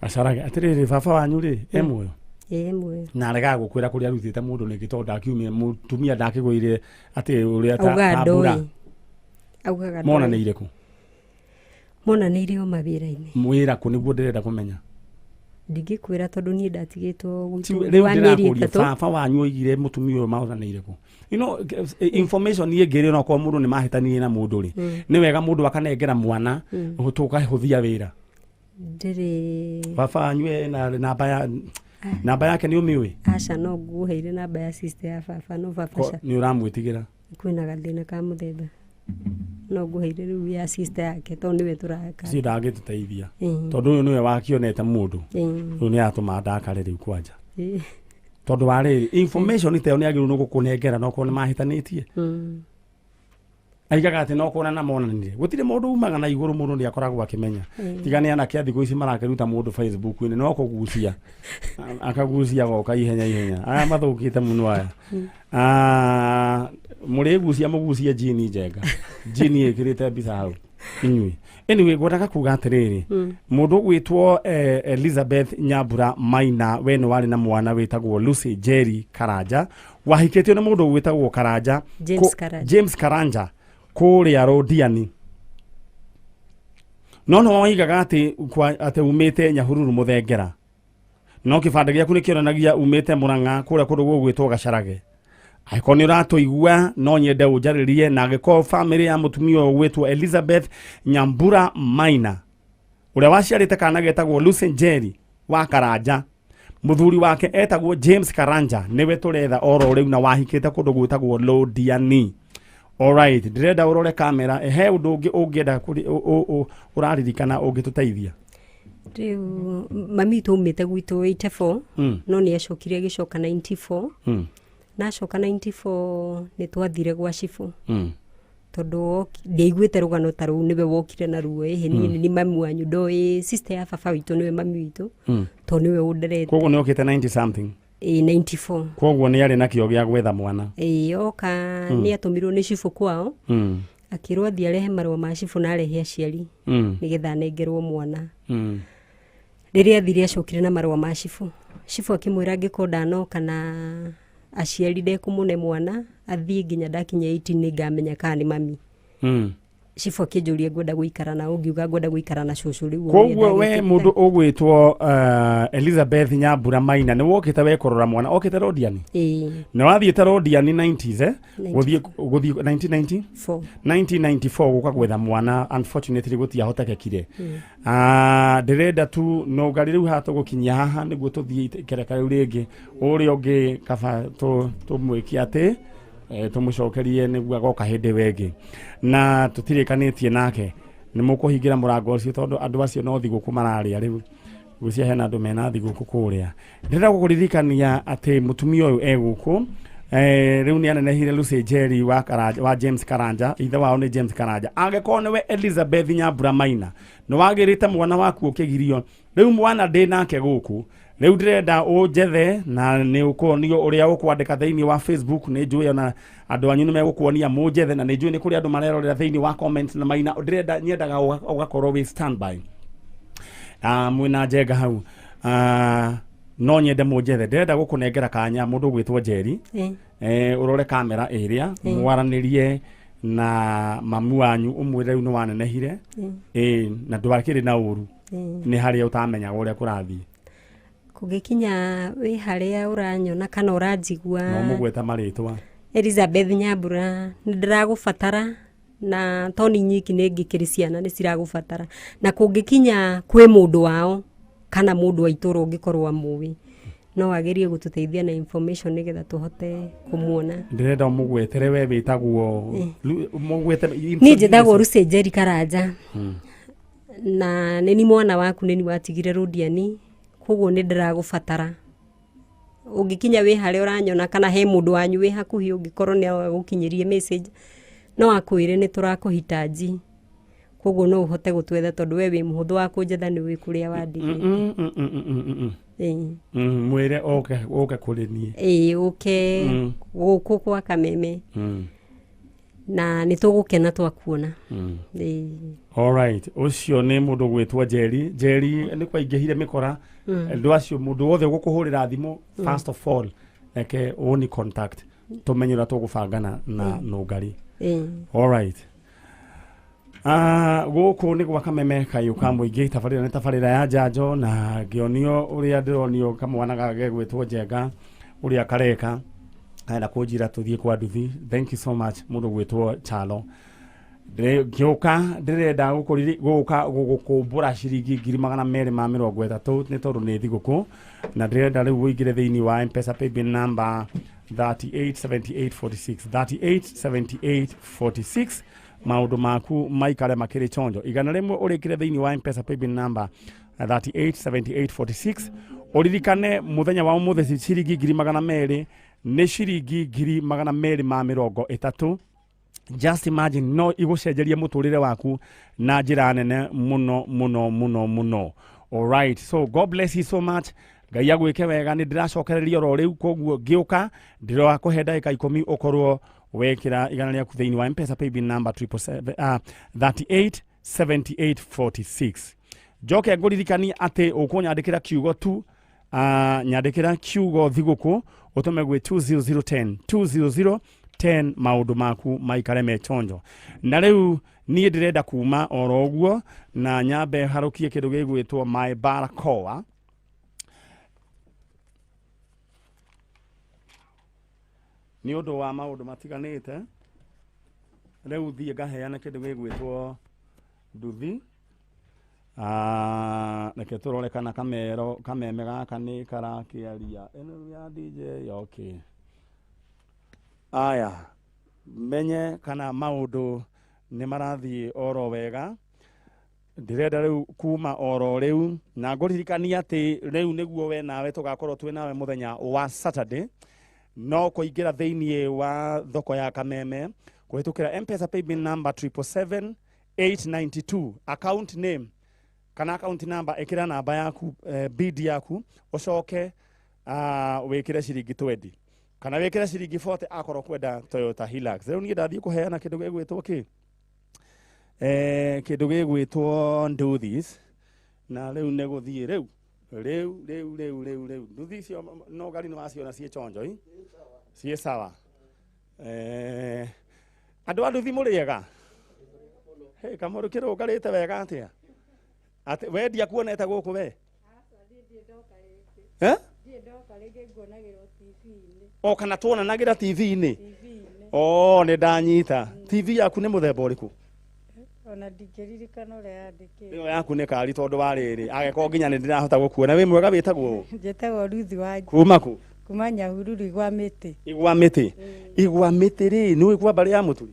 Speaker 1: Gacarage atiriri baba wanyu ri emwe?
Speaker 5: Emwe.
Speaker 1: Na arega gukwira kuri arutite mundu ni gitonda akiumia mutumia ndakigwire ati uria
Speaker 5: augaga
Speaker 1: mona ni ireku?
Speaker 5: Mona ni irio mawira-ini.
Speaker 1: Mwira ku niguo ndirenda kumenya?
Speaker 5: Ndigikwira tondu ni ndatigitwo gwitu
Speaker 1: wa mieri 3. Baba wanyu oigire mutumia uyu mauna ni ireku? You know, information ni ngiri no ko mundu ni mahitanirie na mundu ri ni wega mundu akanengera mwana utuka huthia wira.
Speaker 5: Ndiri
Speaker 1: baba wanyu na namba yake ni umiwe?
Speaker 5: Aca no nguheire namba ya sister ya baba no baba
Speaker 1: ni uramwitigira?
Speaker 5: Kwina gathina ka muthemba no nguheire riu ya sister yake tondu niwe turaka
Speaker 1: si ndagituteithia tondu uyu niwe wakionete mundu riu ni atuma ndakare riu kwanja tondu wari information ite ni agiru no gukunengera no ko ni mahitanitie aigaga ati no kuona na monanire gutire mundu umaga na iguru mundu ni akoragwo akimenya tigane ana kia thiku ici marakiruta mundu Facebook ni no kugucia akagucia goka ihenya aya mathukite muno aya muri gucia mugucia jini Njenga jini ikirite bisa hau inyui anyway gwataka kuga atiriri mundu gwitwo Elizabeth Nyambura Maina we ni wari na mwana witagwo Lucy Njeri Karanja wahiketio na mundu gwitagwo Karanja James Karanja kuria Rodiani no waigaga ati umite Nyahururu Muthengera no kibande giaku ni kionanagia umite Murang'a kuria kundu gugwitwo Gacarage aiko ni ratuigua no nyende ujaririe na giko family ya mutumia wetwo Elizabeth Nyambura Maina uria waciarite kana getagwo Lucy Njeri wa Karanja muthuri wake etagwo James Karanja niwe turetha oro riu na wahikite kundu gwitagwo Rodiani. Alright, direda urore kamera he undu ungienda uraririkana ungituteithia?
Speaker 5: Riu mami tumite gwitu 84 no ni acokire gicoka 94 na acoka 94 ni twathire gwa cifu tondu ndeiguite rugano taru niwe wokire na ruo ni mami wanyu ndoi sister ya baba witu niwe mami witu to niwe underete
Speaker 1: koguo ni okite 90 something
Speaker 5: 94
Speaker 1: koguo ni ari na kio gya gwetha mwana
Speaker 5: oka ni atumirwo ni cifu kwao akirwo thia rehe marwa ma cifu na rehe aciari nigetha nengerwo mwana riria thire acokire na marwa ma cifu akimwira ngikonda no kana aciari ndekumune mwana athie nginya ndakinya 18 ni ngamenya kana ni mami cibũ akĩnjũria ngwenda gũikara na ũngiuga ngwenda gũikara na cũcũ rĩu.
Speaker 1: Koguo we mũndũ ũgwĩtwo Elizabeth Nyambura Maina nĩ wokĩte wekorora mwana okĩte Rodiani? Nĩ wathiĩte Rodiani 90s gũthiĩ 1994 gũka gwetha mwana, unfortunately gũtiahotekekire. Ndĩrenda tu Nũngari rĩu haha tũgũkinyia haha nĩguo tũthiĩ ikereka rĩu rĩngĩ ũrĩa ũngĩ kaba tũmwĩkie atĩ tumucokerie nĩguo agoka hĩndĩ wengĩ na tũtirĩkanĩtie nake nĩ mũkũhingĩra mũrango ũcio tondũ andũ acio no thigũkũ mararĩa rĩu gwĩcia hena andũ mena thigũkũ kũrĩa. Ndĩrenda gũkũririkania atĩ mũtumia ũyũ egũkũ rĩu nĩ anenehire Lucy Njeri wa James Karanja, ithe wao nĩ James Karanja. Angĩkorwo nĩwe Elizabeth Nyambura Maina nĩ wagĩrĩte mwana waku ũkĩgirio, rĩu mwana ndĩ nake gũkũ, rĩu ndĩrenda ũnjethe na nĩ ũkuonio ũrĩa ũkwandĩka thĩinĩ wa Facebook. Nĩ njũĩ ona andũ anyu nĩ megũkuonia mũnjethe na nĩ njũĩ nĩ kũrĩ andũ marerorera thĩinĩ wa comment na Maina ndĩrenda nyendaga ũgakorwo wĩ standby mwĩna njenga hau. No nyende mũnjethe, ndĩrenda gũkũnengera kanya mũndũ ũgwĩtwo Njeri ũrore kamera ĩrĩa mwaranĩrie na mamu wanyu ũmwĩre rĩu nĩ wanenehire na ndwakĩrĩ na ũru nĩ harĩa ũtamenyaga ũrĩa kũrathiĩ.
Speaker 5: Kũngĩkinya wĩ harĩa ũranyona kana ũranjigua
Speaker 1: no mũgweta marĩtwa
Speaker 5: Elizabeth Nyambura, nĩndĩragũbatara na toni nyiki nĩ ngĩkĩrĩ ciana nĩ ciragũbatara, na kũngĩkinya kwĩ mũndũ wao kana mũndũ wa itũra ũngĩkorwo amũĩ no agerie gũtũteithia na information nĩgetha tũhote kũmuona.
Speaker 1: Ndĩrenda mũgwetere we wĩtagwo mũgwete
Speaker 5: niĩ njĩtagwo Lucy Njeri Karanja na nĩ mwana waku nĩ watigire Rodiani, koguo nĩ ndĩragũbatara. Ũngĩkinya wĩ harĩa ũranyona kana he mũndũ wanyu wĩ hakuhĩ ũngĩkorwo nĩ agũkinyĩrie message no akwĩre nĩ tũrakũhitaji, koguo no ũhote gũtwetha tondũ we wĩ mũhũthũ wa kũnjetha nĩ wĩ kũrĩa wandĩkĩte.
Speaker 1: Mwĩre oke kũrĩ niĩ
Speaker 5: ũke gũkũ kwa Kameme na nĩ tũgũkena twakuona.
Speaker 1: Alright, ũcio nĩ mũndũ gwĩtwo Njeri. Njeri nĩ kwaingĩhire mĩkora andũ acio mũndũ wothe gũkũhũrĩra thimũ first of all reke ũni contact tũmenye ũrĩa tũgũbangana na Nũngari. Alright, gũkũ nĩ gwa Kameme kayũ ka mũingĩ, tabarĩra nĩ tabarĩra ya njanjo na ngĩonio ũrĩa ndĩronio kamwana gage gwĩtwo Njenga ũrĩa kareka kaenda kũnjira tũthiĩ kwa nduthi. Thank you so much mũndũ gwĩtwo Chalo. Ngĩũka ndĩrenda gũka gũkũmbũra ciringi 230 nĩ tondũ nĩ thigũkũ na ndĩrenda rĩu ũingĩre thĩinĩ wa M-Pesa paybill number 387846 387846 maũndũ maku maikare makĩrĩ chonjo. Igana rĩmwe ũrĩkire thĩinĩ wa M-Pesa paybill number 387846 ũririkane mũthenya wa ũmũthĩ ciringi 200 nĩ ciringi 230. Just imagine no igũcenjeria mũtũrĩre waku na njĩra nene mũno mũno mũno mũno. Alright, so God bless you so much. Ngai agwĩke wega, nĩ ndĩracokereria oro rĩu, koguo ngĩũka ndĩrakũhe ndagĩka 10 ũkorwo wekĩra igana rĩaku thĩinĩ wa M-Pesa paybill number 387846. Njoke ngũririkanie atĩ ũkũnyandĩkĩra kiugo tu nyandĩkĩra kiugo thigũkũ ũtũme gwĩ 20010 maũndũ maku maikare me chonjo. Na rĩu niĩ ndĩrenda kuma oro ũguo na nyambe harũkie kĩndũ gĩgwĩtwo My Barakoa. Nĩ ũndũ wa maũndũ matiganĩte rĩu thiĩ ngaheana kĩndũ gĩgwĩtwo nduthi. Reke tũrore kana kameme gaka nĩ karakĩaria ĩno ya DJ. Okay, aya menye kana maũndũ nĩ marathiĩ oro wega. Ndĩrenda rĩu kuma oro rĩu na ngũririkania atĩ rĩu nĩguo we nawe tũgakorwo twĩ nawe mũthenya wa Saturday. No kũingĩra thĩinĩ wa thoko ya Kameme kũhĩtũkĩra M-Pesa paybill number 77892 account name kana account number ĩkĩra namba yaku bid yaku ũcoke wĩkĩre ciringi 20 kana wĩkĩre ciringi 40 akorwo kwenda Toyota Hilux. Rĩu niĩ ndathiĩ kũheana kĩndũ gĩgwĩtwo kĩndũ gĩgwĩtwo nduthis na rĩu nĩ gũthiĩ rĩu nduthi icio no gari nĩ waciona ciĩ chonjo ciĩ sawa. Andũ a nduthi mũrĩega Hey, Kamoru kiro ukarite wega atia. Ati we ndia kuonete guku we. Eh? O kana tuonanagira TV-ini. Oh, nĩ ndanyita. TV yaku nĩ mũthemba ũrĩkũ?
Speaker 6: Ona ndingĩririkana ũrĩa yandĩkĩtwo.
Speaker 1: Ĩyo yaku nĩ kari tondũ wa rĩrĩ. Agĩkorwo nginya nĩ ndĩrahota gũkuona. Wĩ mwega wĩtagwo ũũ?
Speaker 6: Njĩtagwo Ruthi Wanjũ.
Speaker 1: Kuma kũ?
Speaker 6: Kuma Nyahururu Igwa Mĩtĩ.
Speaker 1: Igwa Mĩtĩ. Igwa Mĩtĩ rĩ, nĩ ũigua mbarĩ ya mũturi?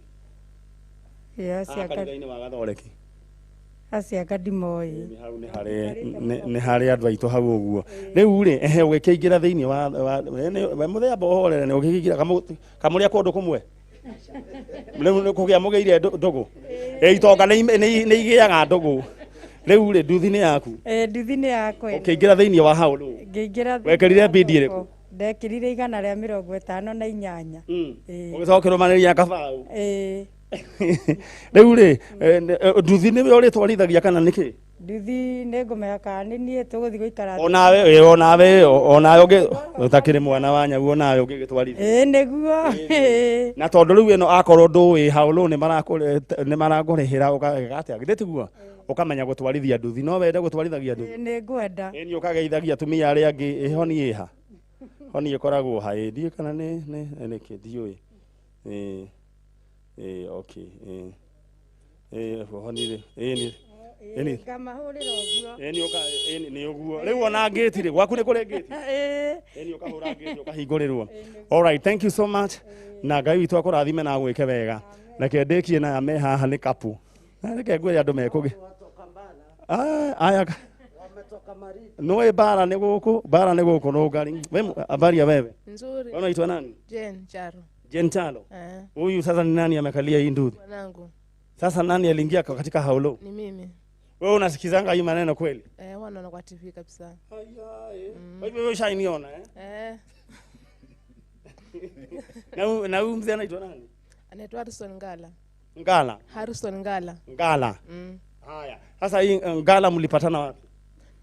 Speaker 1: Kanitha-inĩ wa Gathoreki.
Speaker 6: Aciaka ndimoĩ.
Speaker 1: Nĩ harĩ andũ aitũ hau ũguo. Rĩu rĩ, ehe ũgĩkĩingĩra thĩinĩ wa mũthemba ũhorere nĩ ũgĩkĩingĩra kamũrĩa kũndũ kũmwe. Rĩu nĩ kũgĩa mũgĩire ndũgũ. Itonga nĩ igĩaga ndũgũ. Rĩu rĩ, nduthi nĩ yaku?
Speaker 6: Nduthi nĩ yakwa.
Speaker 1: Ũkĩingĩra thĩinĩ wa hau rĩu?
Speaker 6: Ngĩingĩra.
Speaker 1: Wekĩrire bindi ĩrĩkũ?
Speaker 6: Ndekĩrire 158.
Speaker 1: Ũgĩcoka ũrũmanĩrĩria kabaũ? Rĩu rĩ, nduthi nĩ we ũrĩtwarithagia kana nĩkĩ?
Speaker 6: Nduthi nĩ ngũmenya kana nĩ niĩ tũgũthiĩ gũikara.
Speaker 1: Onawe ũtakĩrĩ mwana wa nyau onawe ũngĩgĩtwarithia.
Speaker 6: Nĩguo.
Speaker 1: Na tondũ rĩu ĩno akorwo ndũĩ hau rĩu nĩ marakũrĩhĩra ũgeka atĩa githĩ tiguo ũkamenya gũtwarithia nduthi. No wende gũtwarithagia nduthi?
Speaker 6: Nĩ ngwenda.
Speaker 1: Ĩni ũkageithagia atumia arĩa angĩ ĩhoni ĩha. Honi ĩkoragwo ha ndiĩ kana nĩkĩ ndiũĩ. Okay. Honi rĩ.
Speaker 6: Ngamahũrĩra ũguo.
Speaker 1: Nĩ ũguo. Rĩu ona ngĩti rĩ, gwaku nĩ kũrĩ ngĩti? Ĩni ũkahũra ngĩti ũkahingũrĩrwo. All right, thank you so much. Na Ngai witũ akũrathime na agwĩke wega. Reke ndĩkie na me haha nĩ kapu. Reke ngwĩre andũ mekũgĩ. Aya. Noe bara nĩ gũkũ no ngari. Habari ya wewe?
Speaker 7: Nzuri.
Speaker 1: Unaitwa nani?
Speaker 7: Jen Charo.
Speaker 1: Jen Charo. Huyu sasa ni nani amekalia hii nduthi?
Speaker 7: Mwanangu.
Speaker 1: Sasa nani aliingia katika haulo?
Speaker 7: Ni mimi.
Speaker 1: Wewe unasikizanga hii maneno kweli?
Speaker 7: Wanaona kwa TV kabisa.
Speaker 1: Kwa hivyo wewe ushainiona Na huyu mzee anaitwa nani?
Speaker 7: Anaitwa Harrison Ngala.
Speaker 1: Ngala.
Speaker 7: Harrison Ngala.
Speaker 1: Ngala. Haya. Sasa hii Ngala mlipatana wapi?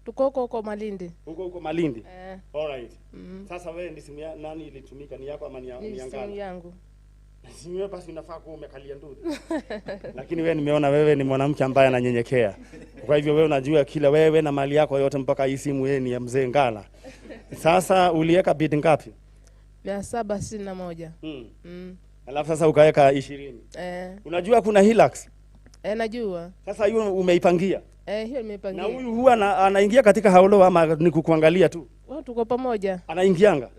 Speaker 7: Tuko huko Malindi.
Speaker 1: Huko Malindi? All right. Sasa wewe ndi simu nani ilitumika, ni yako ama ni ya Ngala?
Speaker 7: Simu yangu.
Speaker 1: Simu basi unafaa kuwa umekalia nduthi. Lakini wewe nimeona wewe ni mwanamke ambaye ananyenyekea. Kwa hivyo wewe unajua kila wewe na mali yako yote mpaka hii simu yeye ni ya mzee Ngala. Sasa uliweka bid ngapi?
Speaker 7: 761.
Speaker 1: Alafu sasa ukaweka 20. Unajua kuna Hilux?
Speaker 7: Najua.
Speaker 1: Sasa hiyo umeipangia?
Speaker 7: Hiyo nimeipangia.
Speaker 1: Na huyu huwa anaingia katika haulo ama ni kukuangalia tu?
Speaker 7: Tuko pamoja.
Speaker 1: Anaingianga?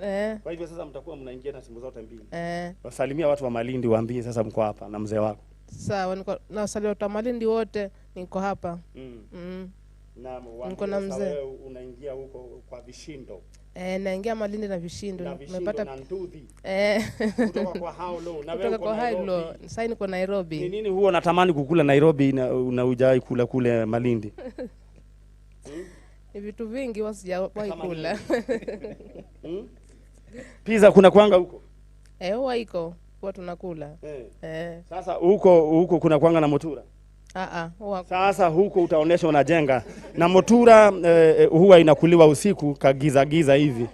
Speaker 1: Kwa hivyo sasa mtakuwa mnaingia na simu zote mbili. Wasalimia watu wa Malindi waambie sasa mko hapa na mzee wako.
Speaker 7: Sawa, na wasalimia watu wa Malindi wote niko hapa.
Speaker 1: Na
Speaker 7: niko na mzee.
Speaker 1: Unaingia huko kwa vishindo.
Speaker 7: Naingia Malindi na vishindo.
Speaker 1: Nimepata na nduthi. Kutoka kwa haulo na
Speaker 7: wewe uko haulo. Sasa niko Nairobi.
Speaker 1: Ni nini huo unatamani kukula Nairobi na unajai kula kule Malindi?
Speaker 7: Ni vitu vingi wasijawahi kula.
Speaker 1: Pizza kuna kwanga huko?
Speaker 7: Huwa iko. Huwa tunakula.
Speaker 1: Sasa huko kuna kwanga na motura?
Speaker 7: Huwa.
Speaker 1: Sasa huko utaonesha unajenga. Na motura huwa inakuliwa usiku kagiza giza hivi.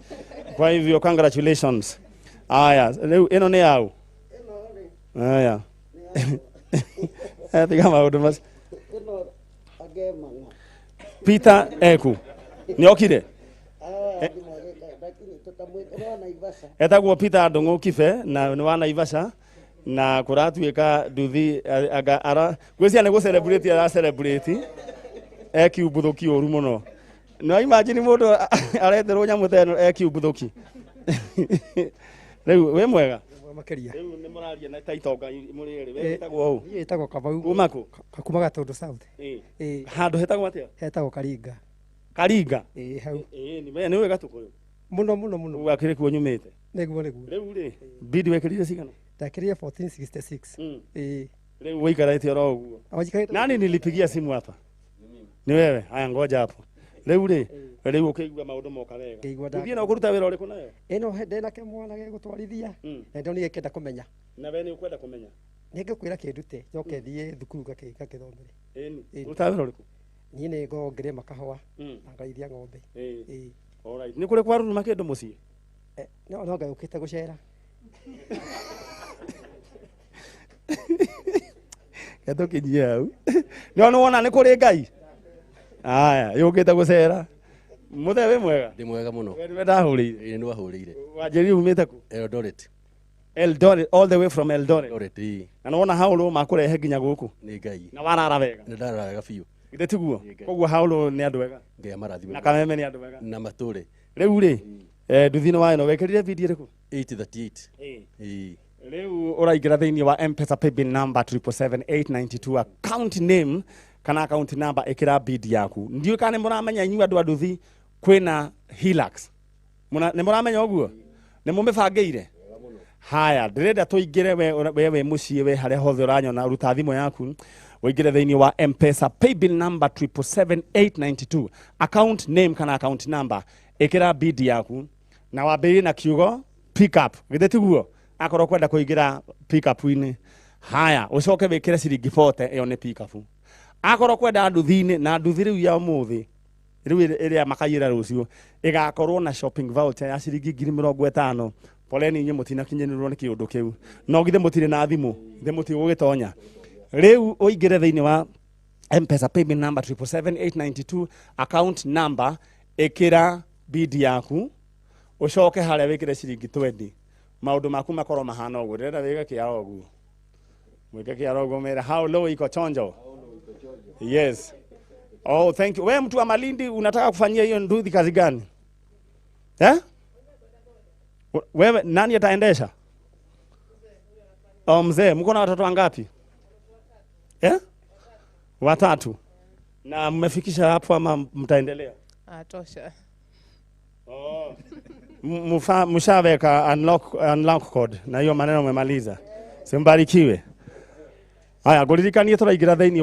Speaker 1: Kwa hivyo congratulations. Haya, eno ni yao. Haya. Ati kama udumas. Peter Eku. Ni okire? Etagwo Peter Ndung'u Kibe na ni wa Naivasha na kuratuika nduthi ara gwĩcia nĩ gũ-celebrate ara celebrate ekiumbũthũki ũru mũno. No imagine mũndũ areterwo nyamũ ta ĩno ekiumbũthũki. Rĩu wĩ mwega?
Speaker 8: Makeria.
Speaker 1: Rĩu nĩ mũraria na itonga mũrĩ we etagwo ũũ?
Speaker 8: Niĩ etagwo Kamau.
Speaker 1: Kuma kũ?
Speaker 8: Kuma Gatundu South.
Speaker 1: Handũ hetagwo atĩa?
Speaker 8: Hetagwo Karinga.
Speaker 1: Karinga?
Speaker 8: Hau.
Speaker 1: Nĩ we Gatukũyũ?
Speaker 8: Mũno.
Speaker 1: Wakĩrĩ kuo nyumĩte?
Speaker 8: Nĩguo.
Speaker 1: Rĩu rĩ bid wekĩrire cigana?
Speaker 8: Ndakĩrire 1466.
Speaker 1: Rĩu waikarĩte oro ũguo. Nani nilipigia simu hapa? Ni wewe? Haya ngoja hapo. Rĩu ũkĩigua maũndũ moka wega. Ũthiĩ na ũkũruta wĩra ũrĩkũ nayo?
Speaker 8: Ĩno ndĩna kĩmwana gĩa gũtwarithia. Na ndio nĩ ngĩenda kũmenya.
Speaker 1: Na wewe nĩ ũkwenda kũmenya?
Speaker 8: Nĩ ngĩkwĩra kĩndute njoke thiĩ thukuru gakĩthomere.
Speaker 1: Ũruta wĩra ũrĩkũ?
Speaker 8: Niĩ nĩ ngĩrĩma kahũa na ngaithia ng'ombe.
Speaker 1: All right. Nĩ kũrĩ kwaruruma kĩndũ mũciĩ?
Speaker 8: No ngayũkĩte gũcera.
Speaker 1: Gatukinyia hau. Nĩ wona nĩ kũrĩ Ngai. Aya, yũkĩte gũcera. Mũthee wĩ mwega?
Speaker 9: Ndĩ mwega mũno.
Speaker 1: Wewe ndahũrĩire.
Speaker 9: Nĩ wahũrĩire.
Speaker 1: Wanjĩrĩ umĩte kũ?
Speaker 9: Eldoret.
Speaker 1: Eldoret, all the way from Eldoret.
Speaker 9: Eldoret.
Speaker 1: Na nĩ wona haũlũ makũrehe nginya gũkũ.
Speaker 9: Nĩ Ngai.
Speaker 1: Na warara wega.
Speaker 9: Nĩ ndarara wega biũ.
Speaker 1: Githĩ tiguo? Koguo haũlũ nĩ andũ wega.
Speaker 9: Ngai amarathime.
Speaker 1: Na Kameme nĩ andũ wega.
Speaker 9: Na matũre.
Speaker 1: Rĩu rĩ, nduthi-inĩ wa ĩno wekĩrire video ĩrĩkũ?
Speaker 9: 838.
Speaker 1: Rĩu ũraingĩra thĩinĩ wa M-Pesa paybill number 77892 account name kana account number ĩkĩra bid yaku. Ndiũĩ kana nĩ mũramenya inyuĩ andũ a nduthi kwĩna Hilux. Nĩ mũramenya ũguo? Nĩ mũmĩbangĩire? Haya, ndĩrenda tũingĩre we mũciĩ we harĩa hothe ũranyona ruta thimũ yaku ũingĩre thĩinĩ wa M-Pesa paybill number 77892 account name kana account number ĩkĩra bid yaku na wambĩrĩrie na kiugo pick up. Githĩ tiguo? Akorwo kwenda kũingĩra pick up-inĩ. Haya, ũcoke wĩkĩre ciringi 40 ĩyo nĩ pick up. Akorwo kwenda nduthi-inĩ na nduthi rĩu ya ũmũthĩ rĩu ĩrĩa makaiyĩra rũciũ ĩgakorwo na shopping voucher ya ciringi 50,000. Poleni inyuĩ mũtinakinyanĩrwo nĩ kĩũndũ kĩu. No githĩ mũtirĩ na thimũ? Githĩ mũtigũgĩtonya? Rĩu ũingĩre thĩinĩ wa M-Pesa payment number 77892 account number ĩkĩra bid yaku ũcoke harĩa wĩkĩre ciringi 20. Maũndũ maku makorwo mahana ũguo. Ndĩrenda wĩke kĩara ũguo. Mwĩke kĩara ũguo mera how low iko chonjo? Yes. Oh, thank you. Wewe mtu wa Malindi unataka kufanyia hiyo nduthi kazi gani? Wewe nani ataendesha? Mzee, mko na watoto wangapi? Watatu. Na mmefikisha hapo ama mtaendelea?
Speaker 7: Tosha.
Speaker 1: Mshaweka unlock code na hiyo maneno mmemaliza. Simbarikiwe. Haya, gũririkanie tũraingĩra thĩinĩ